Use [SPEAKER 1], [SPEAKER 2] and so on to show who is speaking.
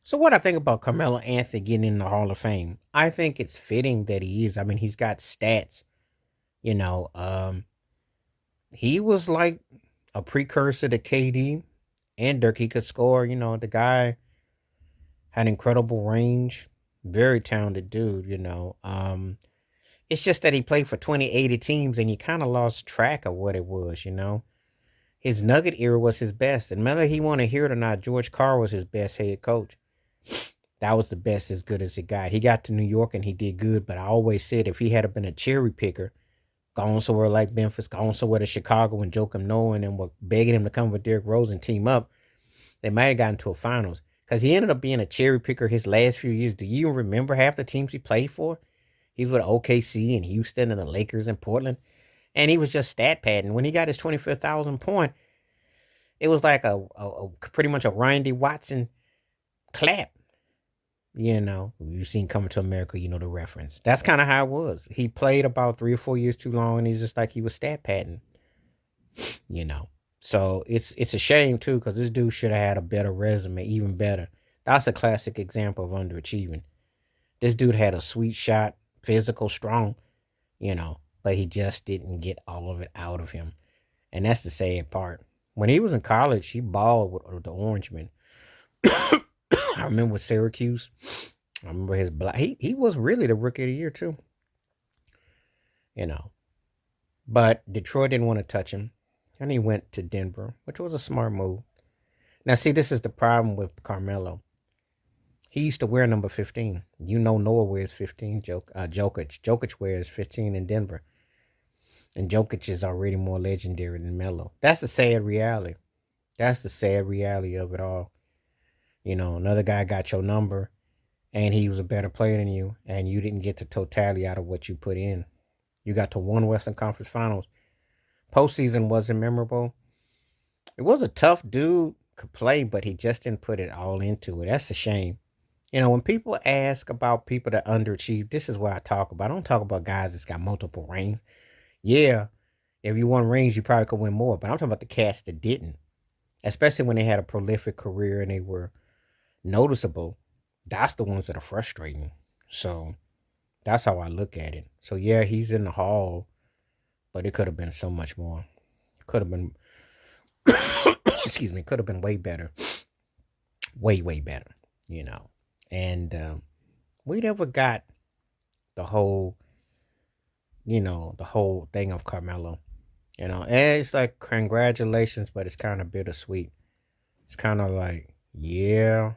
[SPEAKER 1] So what I think about Carmelo Anthony getting in the Hall of Fame, I think it's fitting that he is. I mean, he's got stats. You know, he was like a precursor to KD and Dirk. He could score. The guy had incredible range, very talented dude. It's just that he played for 80 teams and you kind of lost track of what it was. His Nugget era was his best, and whether he want to hear it or not, George Carr was his best head coach. That was the best as good as it got. He got to New York and he did good, but I always said if he had been a cherry picker, gone somewhere like Memphis, gone somewhere to Chicago and Joakim Noah and were begging him to come with Derrick Rose and team up, they might have gotten to a finals. Because he ended up being a cherry picker his last few years. Do you remember half the teams he played for? He's with OKC and Houston and the Lakers and Portland. And he was just stat padding. When he got his 25,000 point, it was like a pretty much a Randy Watson clap. You've seen Coming to America, you know the reference. That's kind of how it was. He played about 3 or 4 years too long, and he's just like he was stat padding. you know. So it's a shame too, because this dude should have had a better resume, even better. That's a classic example of underachieving. This dude had a sweet shot, physical, strong, but he just didn't get all of it out of him. And that's the sad part. When he was in college, he balled with the Orangemen. I remember with Syracuse. I remember his black. He was really the rookie of the year too. You know, but Detroit didn't want to touch him, and he went to Denver, which was a smart move. Now, see, this is the problem with Carmelo. He used to wear number 15. Noah wears 15. Jokic wears 15 in Denver, and Jokic is already more legendary than Melo. That's the sad reality. That's the sad reality of it all. Another guy got your number, and he was a better player than you, and you didn't get the totality out of what you put in. You got to one Western Conference Finals. Postseason wasn't memorable. It was a tough dude, could play, but he just didn't put it all into it. That's a shame. When people ask about people that underachieve, this is what I talk about. I don't talk about guys that's got multiple rings. Yeah, if you won rings, you probably could win more, but I'm talking about the cats that didn't, especially when they had a prolific career and they were noticeable. That's the ones that are frustrating. So that's how I look at it. So yeah, he's in the hall, but it could have been so much more. Could have been, excuse me, could have been way better, way better. And we never got the whole, the whole thing of Carmelo. And it's like congratulations, but it's kind of bittersweet. It's kind of like, yeah,